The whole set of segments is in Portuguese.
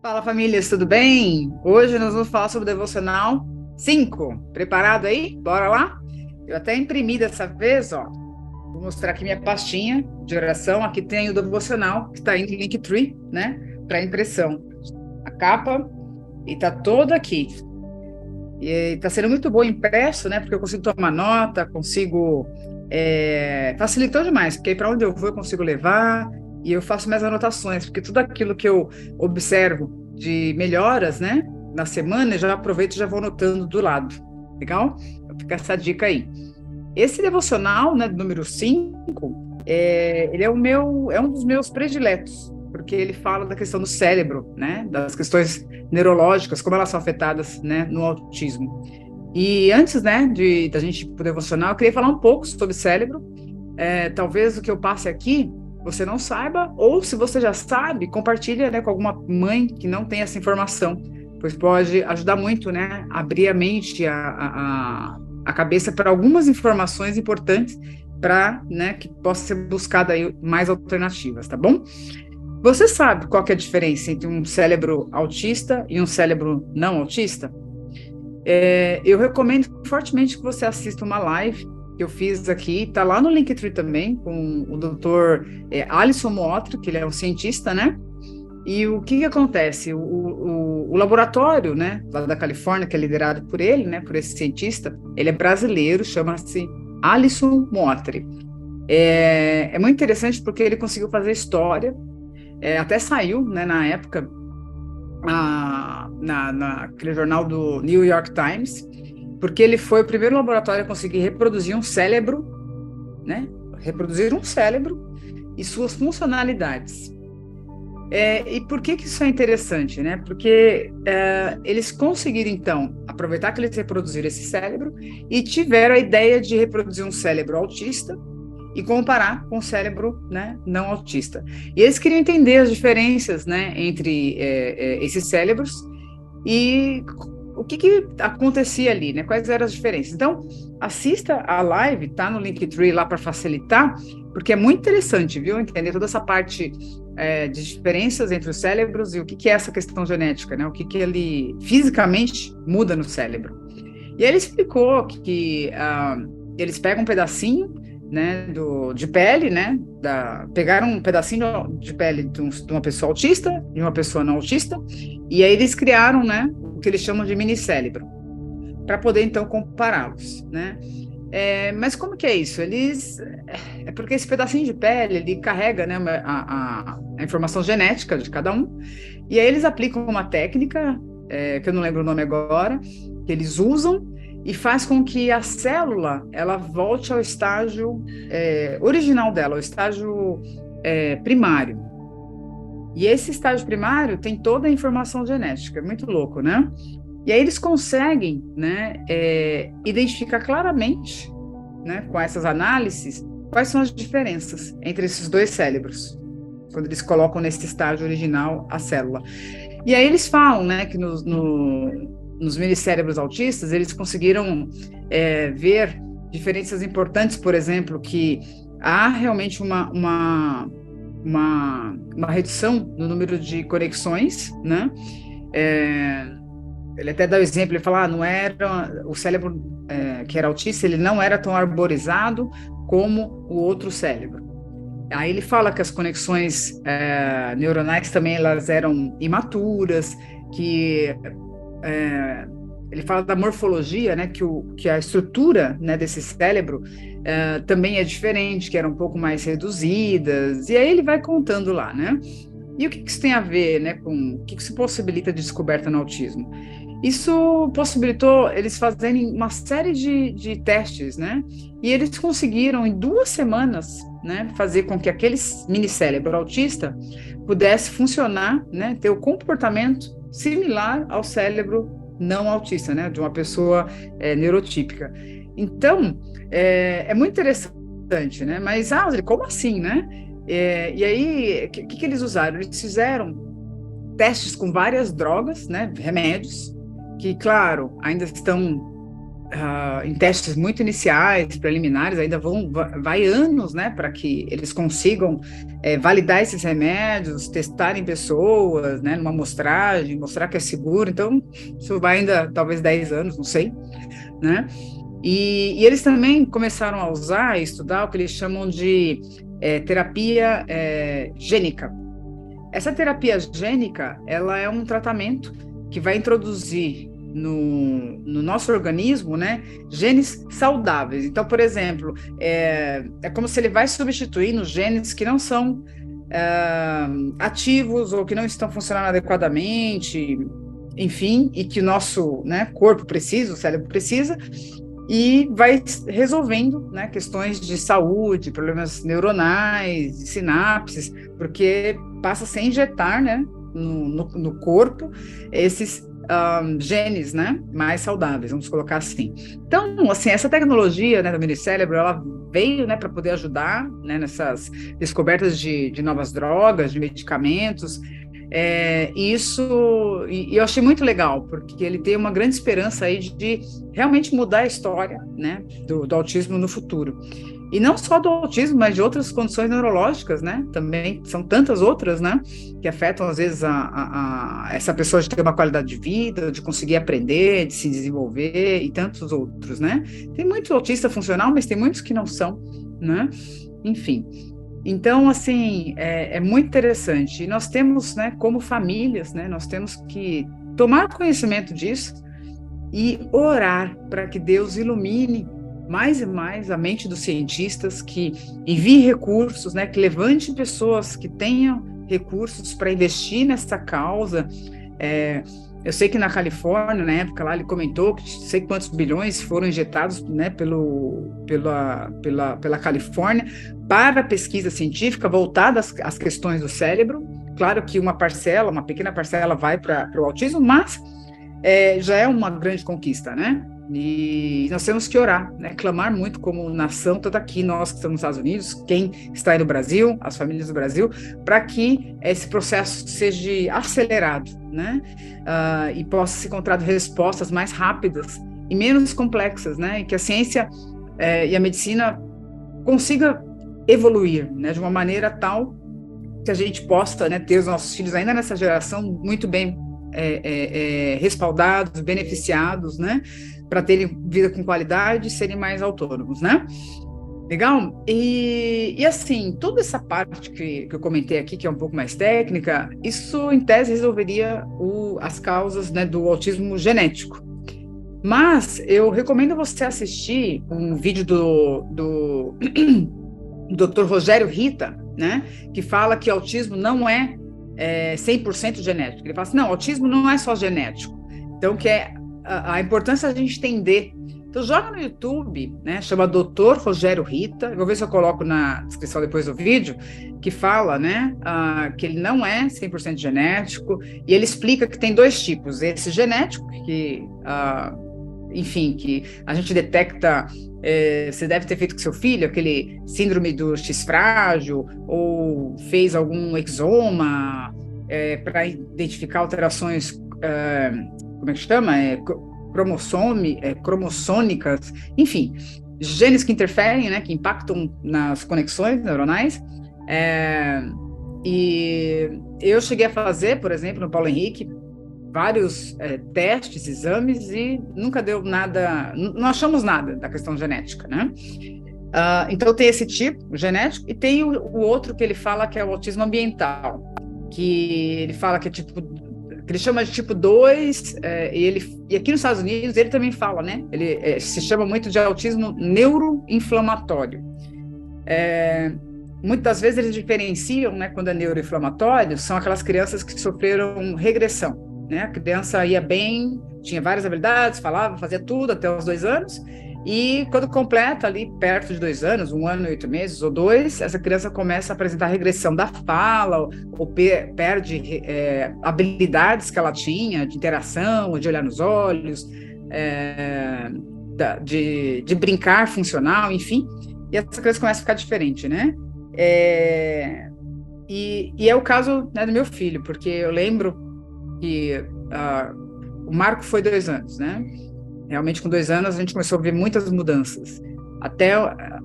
Fala, famílias, tudo bem? Hoje nós vamos falar sobre o Devocional 5. Preparado aí? Bora lá? Eu até imprimi dessa vez, ó. Vou mostrar aqui minha pastinha de oração. Aqui tem o Devocional, que está indo em Linktree, né? Para impressão. A capa, e tá toda aqui. E tá sendo muito bom impresso, né? Porque eu consigo tomar nota, consigo. Facilitou demais, porque para onde eu vou eu consigo levar e eu faço minhas anotações, porque tudo aquilo que eu observo de melhoras, né? Na semana, eu já aproveito e já vou anotando do lado. Legal? Então fica essa dica aí. Esse devocional, né, número 5, ele é um dos meus prediletos, porque ele fala da questão do cérebro, né, das questões neurológicas, como elas são afetadas, né, no autismo. E antes, né, da gente ir para o devocional, eu queria falar um pouco sobre cérebro. Talvez o que eu passe aqui você não saiba, ou se você já sabe, compartilha, né, com alguma mãe que não tem essa informação, pois pode ajudar muito, né, abrir a mente, a cabeça para algumas informações importantes para, né, que possa ser buscada aí mais alternativas, tá bom? Você sabe qual que é a diferença entre um cérebro autista e um cérebro não autista? Eu recomendo fortemente que você assista uma live que eu fiz aqui, tá lá no Linktree também, com o doutor Alisson Mootro, que ele é um cientista, né? E o que acontece? O laboratório, né, lá da Califórnia, que é liderado por ele, né, por esse cientista, ele é brasileiro, chama-se Alisson Mootri. É muito interessante porque ele conseguiu fazer história, até saiu, né, na época, naquele jornal do New York Times, porque ele foi o primeiro laboratório a conseguir reproduzir um cérebro, né? Reproduzir um cérebro e suas funcionalidades. E por que isso é interessante, né? Porque eles conseguiram, então, aproveitar que eles reproduziram esse cérebro e tiveram a ideia de reproduzir um cérebro autista e comparar com o cérebro, né, não autista. E eles queriam entender as diferenças, né, entre esses cérebros e o que acontecia ali, né? Quais eram as diferenças? Então, assista a live, tá no Linktree lá para facilitar, porque é muito interessante, viu? Entender toda essa parte de diferenças entre os cérebros e o que é essa questão genética, né? O que ele fisicamente muda no cérebro. E ele explicou que eles pegam um pedacinho, né, de pele, né, pegaram um pedacinho de pele de uma pessoa autista e uma pessoa não autista, e aí eles criaram, né, o que eles chamam de mini-cérebro, para poder, então, compará-los, né? Mas como que é isso? É porque esse pedacinho de pele, ele carrega, né, a informação genética de cada um, e aí eles aplicam uma técnica, que eu não lembro o nome agora, que eles usam e faz com que a célula, ela volte ao estágio original dela, ao estágio primário. E esse estágio primário tem toda a informação genética, é muito louco, né? E aí eles conseguem, né, identificar claramente, né, com essas análises, quais são as diferenças entre esses dois cérebros, quando eles colocam nesse estágio original a célula. E aí eles falam, né, que nos minicérebros autistas, eles conseguiram ver diferenças importantes, por exemplo, que há realmente uma redução no número de conexões, né? Ele até dá o exemplo, ele fala, não era o cérebro que era autista, ele não era tão arborizado como o outro cérebro. Aí ele fala que as conexões neuronais também elas eram imaturas, que ele fala da morfologia, né, que a estrutura, né, desse cérebro também é diferente, que eram um pouco mais reduzidas, e aí ele vai contando lá, né? E o que isso tem a ver, né, com o que isso possibilita de descoberta no autismo? Isso possibilitou eles fazerem uma série de testes, né? E eles conseguiram, em 2 semanas, né, fazer com que aquele minicérebro autista pudesse funcionar, né, ter o comportamento similar ao cérebro não autista, né, de uma pessoa neurotípica. Então, é muito interessante, né? Mas, como assim, né? E aí, o que eles usaram? Eles fizeram testes com várias drogas, né, remédios, que, claro, ainda estão em testes muito iniciais, preliminares, ainda vai anos, né, para que eles consigam validar esses remédios, testar em pessoas, né, numa amostragem, mostrar que é seguro. Então, isso vai ainda talvez 10 anos, não sei, né? E eles também começaram a usar e estudar o que eles chamam de terapia gênica. Essa terapia gênica, ela é um tratamento que vai introduzir no nosso organismo, né, genes saudáveis. Então, por exemplo, é como se ele vai substituindo genes que não são ativos ou que não estão funcionando adequadamente, enfim, e que o nosso, né, corpo precisa, o cérebro precisa, e vai resolvendo, né, questões de saúde, problemas neuronais, sinapses, porque passa a se injetar, né, no corpo esses genes, né, mais saudáveis, vamos colocar assim. Então, assim, essa tecnologia, né, do minicérebro, ela veio, né, para poder ajudar, né, nessas descobertas de novas drogas, de medicamentos. E eu achei muito legal, porque ele tem uma grande esperança aí de realmente mudar a história, né, do autismo no futuro. E não só do autismo, mas de outras condições neurológicas, né? Também são tantas outras, né? Que afetam, às vezes, essa pessoa de ter uma qualidade de vida, de conseguir aprender, de se desenvolver, e tantos outros, né? Tem muito autista funcional, mas tem muitos que não são, né? Enfim. Então, assim, é muito interessante. E nós temos, né, como famílias, né? Nós temos que tomar conhecimento disso e orar para que Deus ilumine mais e mais a mente dos cientistas, que envie recursos, né, que levante pessoas que tenham recursos para investir nessa causa. Eu sei que na Califórnia, na época lá, ele comentou que sei quantos bilhões foram injetados, né, pela Califórnia para a pesquisa científica voltada às questões do cérebro. Claro que uma pequena parcela vai para o autismo, mas já é uma grande conquista, né? E nós temos que orar, né? Clamar muito como nação, tanto aqui nós que estamos nos Estados Unidos, quem está aí no Brasil, as famílias do Brasil, para que esse processo seja acelerado, né? E possa ser encontrado respostas mais rápidas e menos complexas, né? E que a ciência e a medicina consiga evoluir, né? De uma maneira tal que a gente possa, né, ter os nossos filhos ainda nessa geração muito bem respaldados, beneficiados, né, para terem vida com qualidade e serem mais autônomos, né? Legal? E assim, toda essa parte que eu comentei aqui, que é um pouco mais técnica, isso em tese resolveria as causas, né, do autismo genético. Mas eu recomendo você assistir um vídeo do Dr. Rogério Rita, né, que fala que autismo não é 100% genético. Ele fala assim, não, autismo não é só genético. Então, que é a importância da gente entender. Então, joga no YouTube, né, chama Dr. Rogério Rita, eu vou ver se eu coloco na descrição depois do vídeo, que fala, né, que ele não é 100% genético, e ele explica que tem dois tipos, esse genético, que, enfim, que a gente detecta, você deve ter feito com seu filho, aquele síndrome do X frágil, ou fez algum exoma para identificar alterações, como é que chama? Cromossômicas, enfim, genes que interferem, né, que impactam nas conexões neuronais. E eu cheguei a fazer, por exemplo, no Paulo Henrique, vários testes, exames, e nunca deu nada, não achamos nada da questão genética, né? Então tem esse tipo genético, e tem o outro que ele fala que é o autismo ambiental, que ele fala que é tipo, que ele chama de tipo 2, e aqui nos Estados Unidos ele também fala, né? Ele se chama muito de autismo neuroinflamatório. Muitas vezes eles diferenciam, né, quando é neuroinflamatório, são aquelas crianças que sofreram regressão, né? A criança ia bem, tinha várias habilidades, falava, fazia tudo até os 2 anos, e quando completa ali perto de 2 anos, 1 ano e 8 meses ou 2, essa criança começa a apresentar regressão da fala, ou perde habilidades que ela tinha de interação, de olhar nos olhos, de brincar funcional, enfim, e essa criança começa a ficar diferente, né? E é o caso, né, do meu filho, porque eu lembro que o Marco foi 2 anos, né? Realmente, com 2 anos, a gente começou a ver muitas mudanças. Até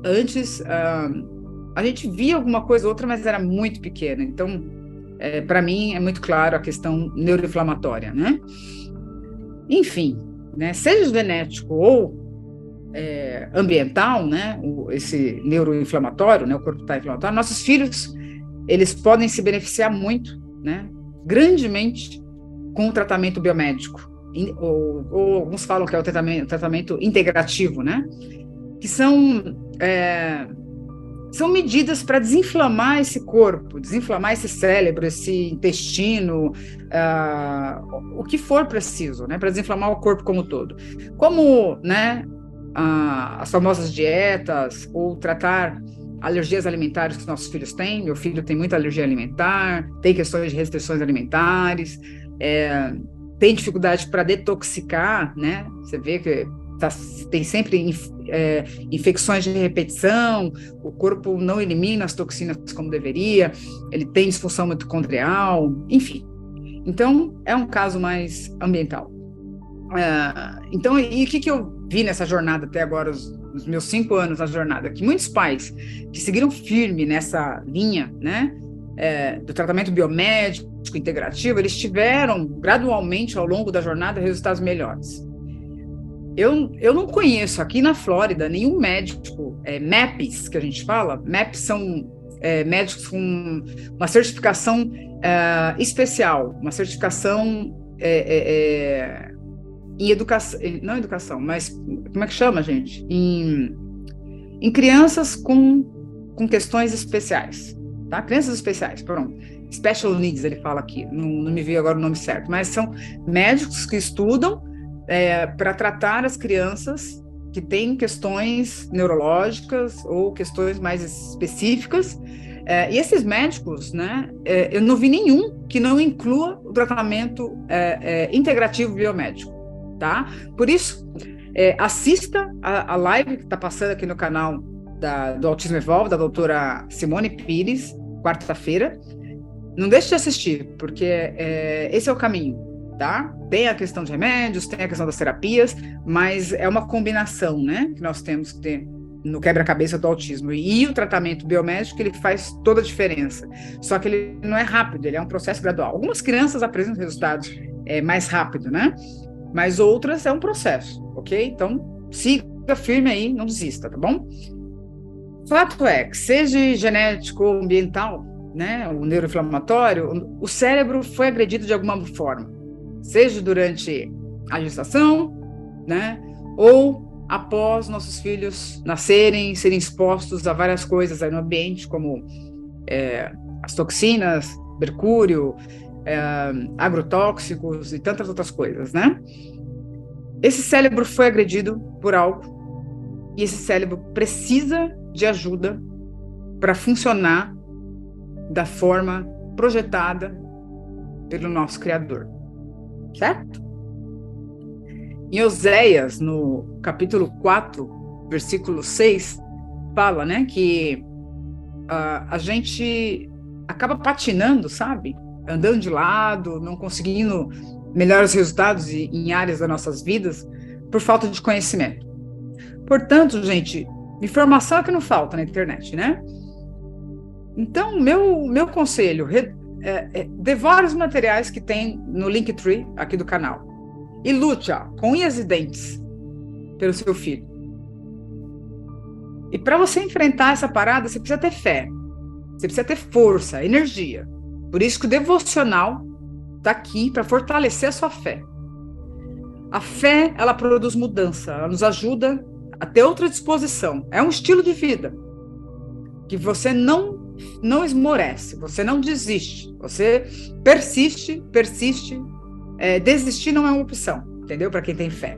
antes, a gente via alguma coisa ou outra, mas era muito pequena. Então, para mim, é muito claro a questão neuroinflamatória, né? Enfim, né, seja genético ou ambiental, né, esse neuroinflamatório, né, o corpo está inflamatório, nossos filhos, eles podem se beneficiar muito, né, grandemente com o tratamento biomédico, ou alguns falam que é o tratamento integrativo, né, que são medidas para desinflamar esse corpo, desinflamar esse cérebro, esse intestino, o que for preciso, né, para desinflamar o corpo como um todo. Como, né, as famosas dietas, ou tratar alergias alimentares que os nossos filhos têm. Meu filho tem muita alergia alimentar, tem questões de restrições alimentares, tem dificuldade para detoxicar, né? Você vê que tem sempre infecções de repetição, o corpo não elimina as toxinas como deveria, ele tem disfunção mitocondrial, enfim. Então, é um caso mais ambiental. Então, e o que eu vi nessa jornada até agora, os meus 5 anos na jornada, que muitos pais que seguiram firme nessa linha, né, do tratamento biomédico, integrativo, eles tiveram gradualmente ao longo da jornada resultados melhores. Eu não conheço aqui na Flórida nenhum médico, MAPs, que a gente fala. MAPs são médicos com uma certificação especial, uma certificação em educação, não educação, mas como é que chama, gente? Em crianças com questões especiais, tá? Crianças especiais, pronto. Special needs, ele fala aqui, não me veio agora o nome certo, mas são médicos que estudam para tratar as crianças que têm questões neurológicas ou questões mais específicas. E esses médicos, né, eu não vi nenhum que não inclua o tratamento integrativo biomédico, tá? Por isso, assista a live que está passando aqui no canal do Autismo Evolve, da doutora Simone Pires, quarta-feira. Não deixe de assistir, porque esse é o caminho, tá? Tem a questão de remédios, tem a questão das terapias, mas é uma combinação, né, que nós temos que ter no quebra-cabeça do autismo. E o tratamento biomédico, ele faz toda a diferença. Só que ele não é rápido, ele é um processo gradual. Algumas crianças apresentam resultados mais rápido, né? Mas outras é um processo, ok? Então, siga firme aí, não desista, tá bom? Fato é que, seja genético ou ambiental, né, o neuroinflamatório, o cérebro foi agredido de alguma forma, seja durante a gestação, né, ou após nossos filhos nascerem, serem expostos a várias coisas aí no ambiente, como as toxinas, mercúrio, agrotóxicos e tantas outras coisas, né? Esse cérebro foi agredido por algo e esse cérebro precisa de ajuda para funcionar da forma projetada pelo nosso Criador, certo? Em Oséias, no capítulo 4, versículo 6, fala, né, que a gente acaba patinando, sabe? Andando de lado, não conseguindo melhores resultados em áreas das nossas vidas por falta de conhecimento. Portanto, gente, informação é que não falta na internet, né? Então, meu conselho, devore os materiais que tem no Linktree aqui do canal e lute com unhas e dentes pelo seu filho. E para você enfrentar essa parada, você precisa ter fé, você precisa ter força, energia. Por isso que o devocional está aqui para fortalecer a sua fé. A fé, ela produz mudança, ela nos ajuda a ter outra disposição. É um estilo de vida que você não esmorece, você não desiste, você persiste. Desistir não é uma opção, entendeu? Para quem tem fé.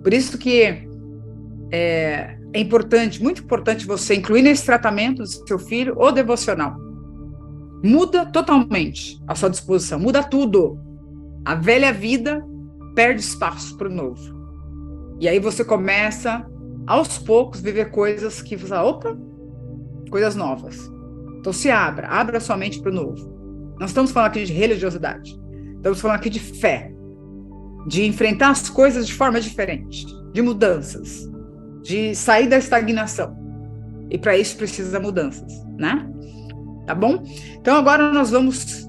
Por isso que é importante, muito importante, você incluir nesse tratamento do seu filho o devocional. Muda totalmente a sua disposição, muda tudo. A velha vida perde espaço para o novo. E aí você começa, aos poucos, viver coisas que você fala, opa, coisas novas. Então se abra sua mente para o novo. Nós estamos falando aqui de religiosidade, estamos falando aqui de fé. de enfrentar as coisas de forma diferente, de mudanças, de sair da estagnação. E para isso precisa mudanças, né? Tá bom? Então agora nós vamos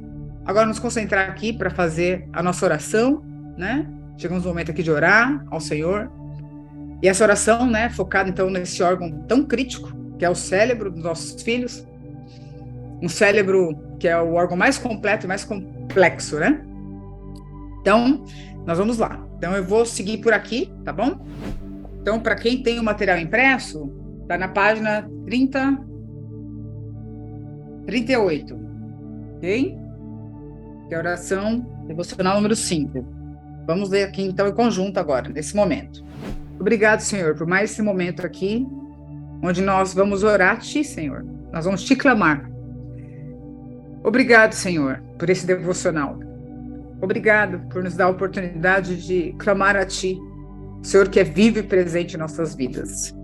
nos concentrar aqui para fazer a nossa oração, né? Chegamos no momento aqui de orar ao Senhor. E essa oração, né, focada então nesse órgão tão crítico, que é o cérebro dos nossos filhos. Um cérebro que é o órgão mais completo e mais complexo, né? Então, nós vamos lá. Então eu vou seguir por aqui, tá bom? Então, para quem tem o material impresso, tá na página 38, ok? Que é a oração devocional número 5. Vamos ler aqui, então, em conjunto agora, nesse momento. Obrigado, Senhor, por mais esse momento aqui, onde nós vamos orar a Ti, Senhor. Nós vamos Te clamar. Obrigado, Senhor, por esse devocional. Obrigado por nos dar a oportunidade de clamar a Ti, Senhor, que é vivo e presente em nossas vidas.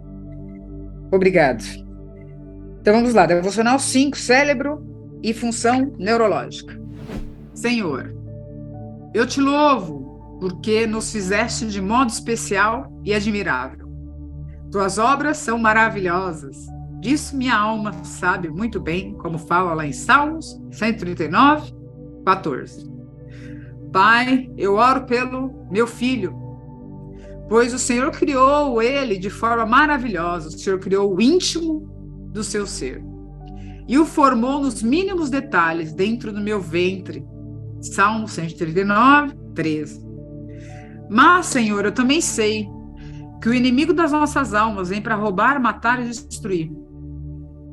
Obrigado. Então vamos lá, devocional 5, cérebro e função neurológica. Senhor, eu te louvo porque nos fizeste de modo especial e admirável. Tuas obras são maravilhosas. Disso minha alma sabe muito bem, como fala lá em Salmos 139, 14. Pai, eu oro pelo meu filho, pois o Senhor criou ele de forma maravilhosa. O Senhor criou o íntimo do seu ser e o formou nos mínimos detalhes dentro do meu ventre. Salmo 139, 13. Mas, Senhor, eu também sei que o inimigo das nossas almas vem para roubar, matar e destruir.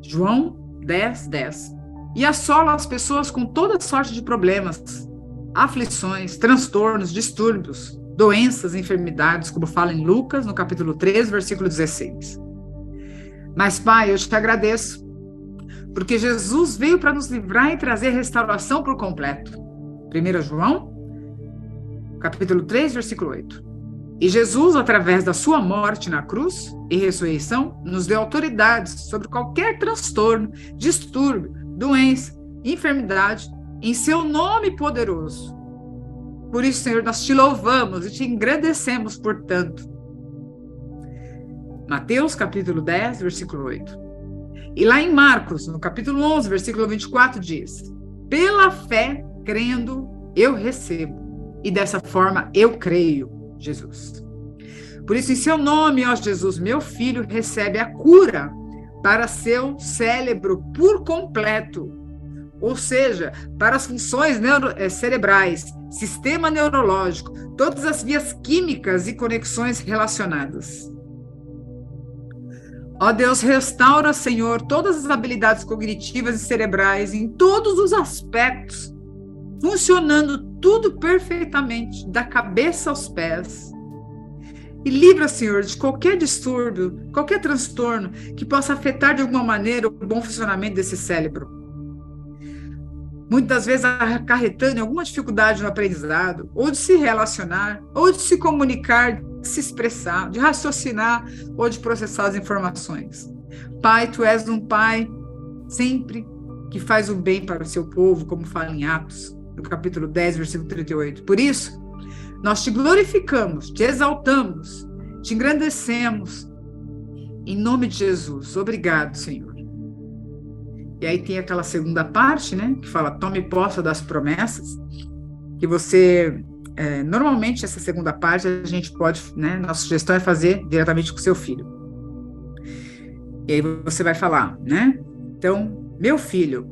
João 10, 10. E assola as pessoas com toda sorte de problemas, aflições, transtornos, distúrbios, doenças, enfermidades, como fala em Lucas, no capítulo 3, versículo 16. Mas, Pai, eu te agradeço, porque Jesus veio para nos livrar e trazer restauração por completo. 1 João, capítulo 3, versículo 8. E Jesus, através da sua morte na cruz e ressurreição, nos deu autoridades sobre qualquer transtorno, distúrbio, doença, enfermidade, em seu nome poderoso. Por isso, Senhor, nós te louvamos e te engrandecemos, portanto. Mateus, capítulo 10, versículo 8. E lá em Marcos, no capítulo 11, versículo 24, diz: pela fé, crendo, eu recebo, e dessa forma eu creio, Jesus. Por isso, em seu nome, ó Jesus, meu filho recebe a cura para seu cérebro por completo, ou seja, para as funções cerebrais, sistema neurológico, todas as vias químicas e conexões relacionadas. Ó Deus, restaura, Senhor, todas as habilidades cognitivas e cerebrais em todos os aspectos, funcionando tudo perfeitamente, da cabeça aos pés. E livra, Senhor, de qualquer distúrbio, qualquer transtorno que possa afetar de alguma maneira o bom funcionamento desse cérebro. Muitas vezes acarretando alguma dificuldade no aprendizado, ou de se relacionar, ou de se comunicar, de se expressar, de raciocinar, ou de processar as informações. Pai, Tu és um Pai sempre que faz o bem para o seu povo, como fala em Atos, no capítulo 10, versículo 38. Por isso, nós te glorificamos, te exaltamos, te engrandecemos, em nome de Jesus. Obrigado, Senhor. E aí tem aquela segunda parte, né, que fala, tome posse das promessas, que você, normalmente essa segunda parte a gente pode, né, nossa sugestão é fazer diretamente com o seu filho. E aí você vai falar, né, então, meu filho,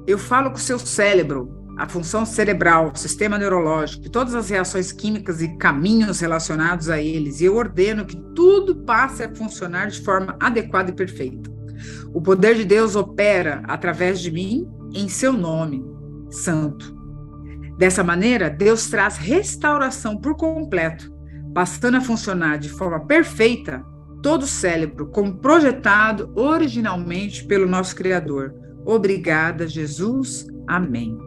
eu falo com o seu cérebro, a função cerebral, o sistema neurológico, todas as reações químicas e caminhos relacionados a eles, e eu ordeno que tudo passe a funcionar de forma adequada e perfeita. O poder de Deus opera através de mim em seu nome santo. Dessa maneira, Deus traz restauração por completo, passando a funcionar de forma perfeita todo o cérebro, como projetado originalmente pelo nosso Criador. Obrigada, Jesus. Amém.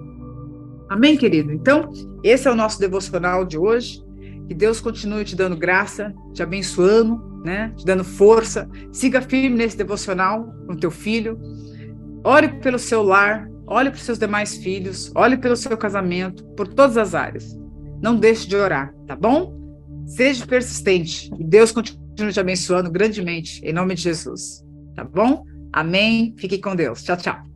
Amém, querido? Então, esse é o nosso devocional de hoje. Que Deus continue te dando graça, te abençoando, né? Te dando força. Siga firme nesse devocional com o teu filho. Ore pelo seu lar, olhe para os seus demais filhos, olhe pelo seu casamento, por todas as áreas. Não deixe de orar, tá bom? Seja persistente. E Deus continue te abençoando grandemente, em nome de Jesus. Tá bom? Amém. Fique com Deus. Tchau, tchau.